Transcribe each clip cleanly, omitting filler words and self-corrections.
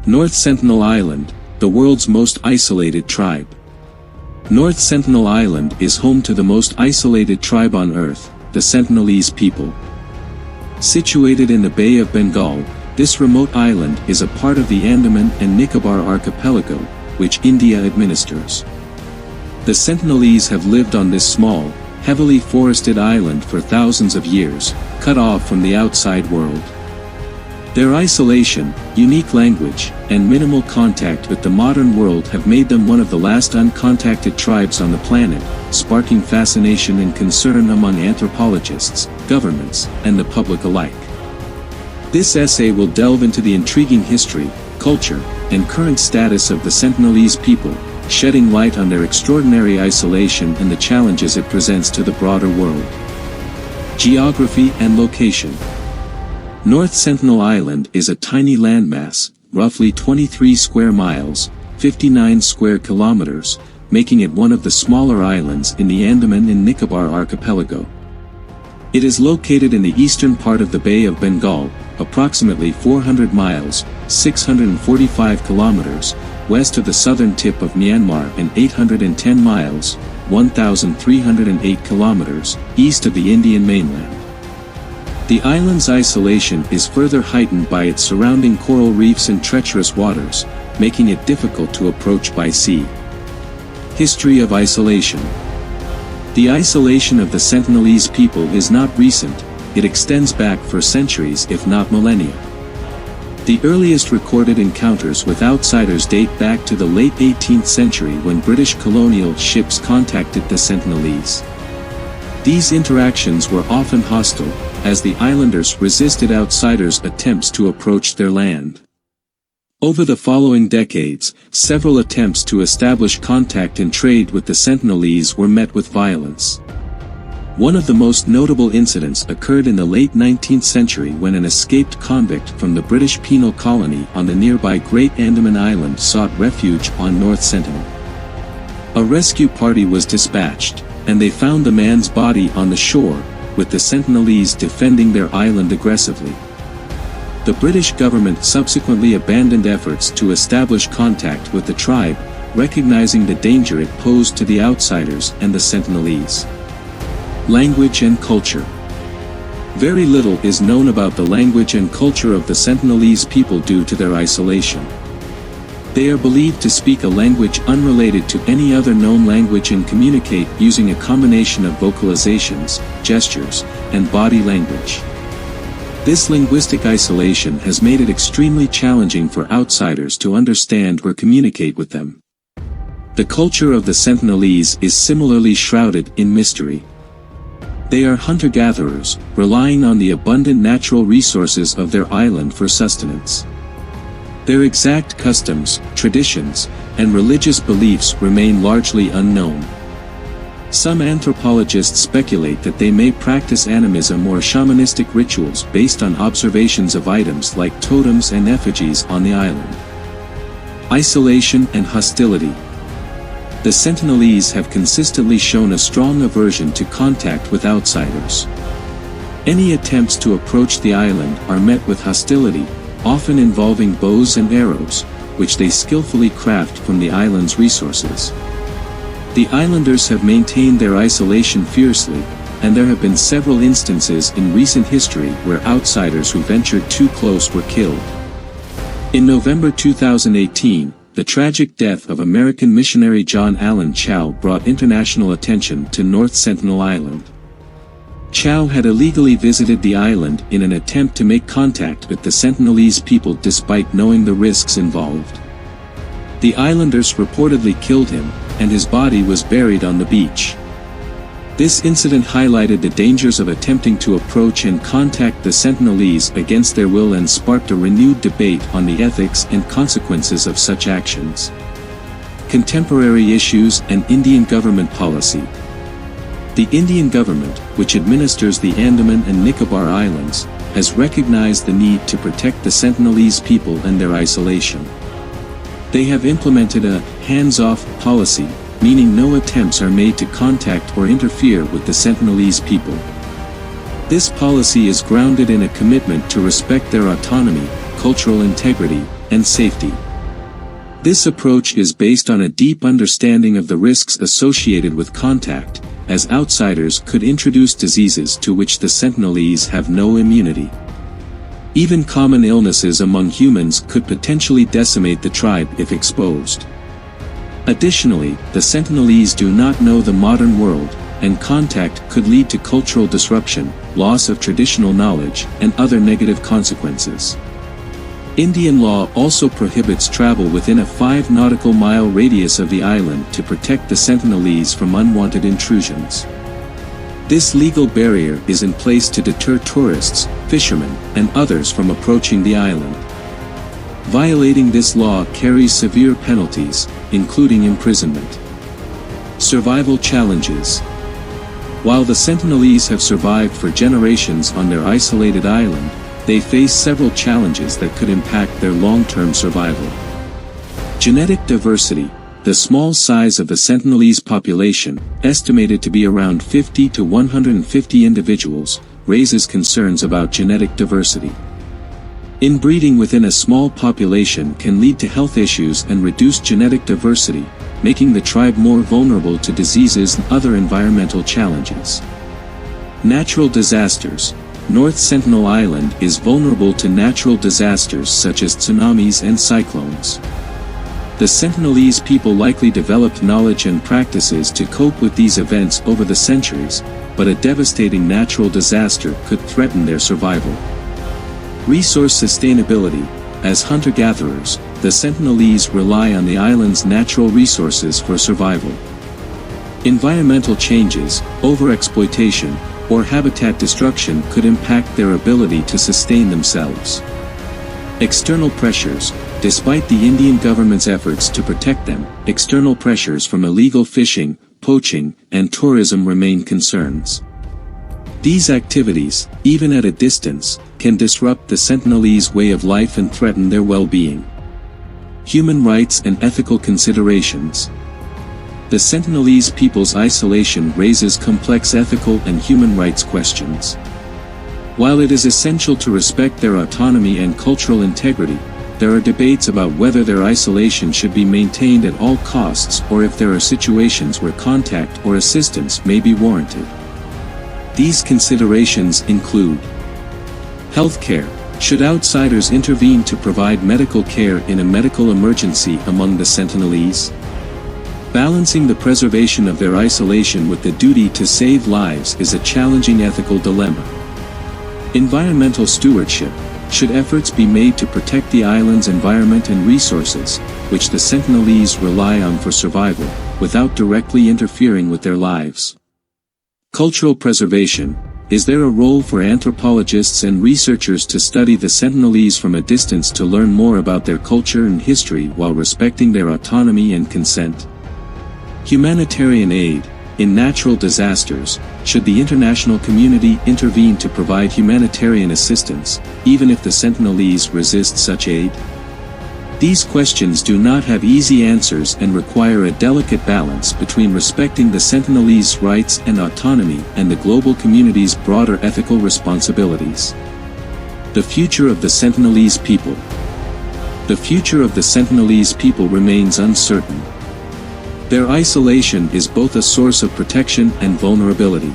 North Sentinel Island, the world's most isolated tribe. North Sentinel Island is home to the most isolated tribe on Earth, the Sentinelese people. Situated in the Bay of Bengal, this remote island is a part of the Andaman and Nicobar archipelago, which India administers. The Sentinelese have lived on this small, heavily forested island for thousands of years, cut off from the outside world. Their isolation, unique language, and minimal contact with the modern world have made them one of the last uncontacted tribes on the planet, sparking fascination and concern among anthropologists, governments, and the public alike. This essay will delve into the intriguing history, culture, and current status of the Sentinelese people, shedding light on their extraordinary isolation and the challenges it presents to the broader world. Geography and location. North Sentinel Island is a tiny landmass, roughly 23 square miles, 59 square kilometers, making it one of the smaller islands in the Andaman and Nicobar archipelago. It is located in the eastern part of the Bay of Bengal, approximately 400 miles, 645 kilometers, west of the southern tip of Myanmar and 810 miles, 1,308 kilometers, east of the Indian mainland. The island's isolation is further heightened by its surrounding coral reefs and treacherous waters, making it difficult to approach by sea. History of isolation. The isolation of the Sentinelese people is not recent, it extends back for centuries if not millennia. The earliest recorded encounters with outsiders date back to the late 18th century when British colonial ships contacted the Sentinelese. These interactions were often hostile, as the islanders resisted outsiders' attempts to approach their land. Over the following decades, several attempts to establish contact and trade with the Sentinelese were met with violence. One of the most notable incidents occurred in the late 19th century when an escaped convict from the British penal colony on the nearby Great Andaman Island sought refuge on North Sentinel. A rescue party was dispatched, and they found the man's body on the shore, with the Sentinelese defending their island aggressively. The British government subsequently abandoned efforts to establish contact with the tribe, recognizing the danger it posed to the outsiders and the Sentinelese. Language and culture. Very little is known about the language and culture of the Sentinelese people due to their isolation. They are believed to speak a language unrelated to any other known language and communicate using a combination of vocalizations, gestures, and body language. This linguistic isolation has made it extremely challenging for outsiders to understand or communicate with them. The culture of the Sentinelese is similarly shrouded in mystery. They are hunter-gatherers, relying on the abundant natural resources of their island for sustenance. Their exact customs, traditions, and religious beliefs remain largely unknown. Some anthropologists speculate that they may practice animism or shamanistic rituals based on observations of items like totems and effigies on the island. Isolation and hostility. The Sentinelese have consistently shown a strong aversion to contact with outsiders. Any attempts to approach the island are met with hostility, often involving bows and arrows, which they skillfully craft from the island's resources. The islanders have maintained their isolation fiercely, and there have been several instances in recent history where outsiders who ventured too close were killed. In November 2018, the tragic death of American missionary John Allen Chau brought international attention to North Sentinel Island. Chau had illegally visited the island in an attempt to make contact with the Sentinelese people despite knowing the risks involved. The islanders reportedly killed him, and his body was buried on the beach. This incident highlighted the dangers of attempting to approach and contact the Sentinelese against their will and sparked a renewed debate on the ethics and consequences of such actions. Contemporary issues and Indian government policy. The Indian government, which administers the Andaman and Nicobar Islands, has recognized the need to protect the Sentinelese people and their isolation. They have implemented a hands-off policy, meaning no attempts are made to contact or interfere with the Sentinelese people. This policy is grounded in a commitment to respect their autonomy, cultural integrity, and safety. This approach is based on a deep understanding of the risks associated with contact, as outsiders could introduce diseases to which the Sentinelese have no immunity. Even common illnesses among humans could potentially decimate the tribe if exposed. Additionally, the Sentinelese do not know the modern world, and contact could lead to cultural disruption, loss of traditional knowledge, and other negative consequences. Indian law also prohibits travel within a 5 nautical mile radius of the island to protect the Sentinelese from unwanted intrusions. This legal barrier is in place to deter tourists, fishermen, and others from approaching the island. Violating this law carries severe penalties, including imprisonment. Survival challenges. While the Sentinelese have survived for generations on their isolated island, they face several challenges that could impact their long-term survival. Genetic diversity. The small size of the Sentinelese population, estimated to be around 50 to 150 individuals, raises concerns about genetic diversity. Inbreeding within a small population can lead to health issues and reduce genetic diversity, making the tribe more vulnerable to diseases and other environmental challenges. Natural disasters. North Sentinel Island is vulnerable to natural disasters such as tsunamis and cyclones. The Sentinelese people likely developed knowledge and practices to cope with these events over the centuries, but a devastating natural disaster could threaten their survival. Resource sustainability. As hunter-gatherers, the Sentinelese rely on the island's natural resources for survival. Environmental changes, overexploitation, or habitat destruction could impact their ability to sustain themselves. External pressures. Despite the Indian government's efforts to protect them, external pressures from illegal fishing, poaching, and tourism remain concerns. These activities, even at a distance, can disrupt the Sentinelese way of life and threaten their well-being. Human rights and ethical considerations. The Sentinelese people's isolation raises complex ethical and human rights questions. While it is essential to respect their autonomy and cultural integrity, there are debates about whether their isolation should be maintained at all costs or if there are situations where contact or assistance may be warranted. These considerations include healthcare. Should outsiders intervene to provide medical care in a medical emergency among the Sentinelese? Balancing the preservation of their isolation with the duty to save lives is a challenging ethical dilemma. Environmental stewardship. Should efforts be made to protect the island's environment and resources, which the Sentinelese rely on for survival, without directly interfering with their lives? Cultural preservation. Is there a role for anthropologists and researchers to study the Sentinelese from a distance to learn more about their culture and history while respecting their autonomy and consent? Humanitarian aid. In natural disasters, should the international community intervene to provide humanitarian assistance, even if the Sentinelese resist such aid? These questions do not have easy answers and require a delicate balance between respecting the Sentinelese rights and autonomy and the global community's broader ethical responsibilities. The future of the Sentinelese people. The future of the Sentinelese people remains uncertain. Their isolation is both a source of protection and vulnerability.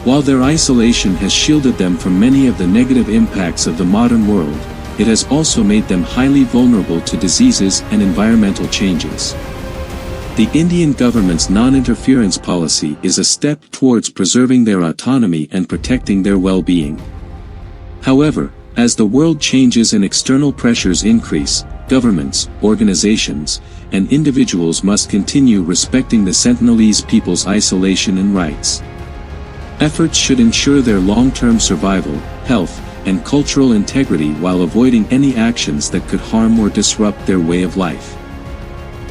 While their isolation has shielded them from many of the negative impacts of the modern world, it has also made them highly vulnerable to diseases and environmental changes. The Indian government's non-interference policy is a step towards preserving their autonomy and protecting their well-being. However, as the world changes and external pressures increase, governments, organizations, and individuals must continue respecting the Sentinelese people's isolation and rights. Efforts should ensure their long-term survival, health, and cultural integrity while avoiding any actions that could harm or disrupt their way of life.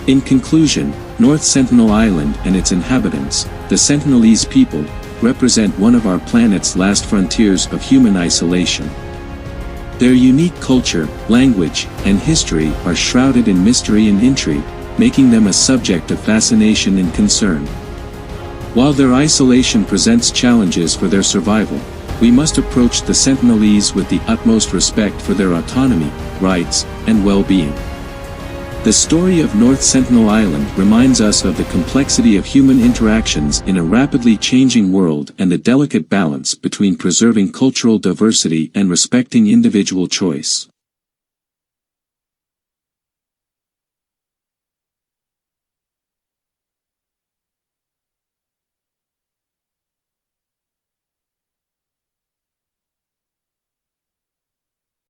In conclusion, North Sentinel Island and its inhabitants, the Sentinelese people, represent one of our planet's last frontiers of human isolation. Their unique culture, language, and history are shrouded in mystery and intrigue, making them a subject of fascination and concern. While their isolation presents challenges for their survival, we must approach the Sentinelese with the utmost respect for their autonomy, rights, and well-being. The story of North Sentinel Island reminds us of the complexity of human interactions in a rapidly changing world and the delicate balance between preserving cultural diversity and respecting individual choice.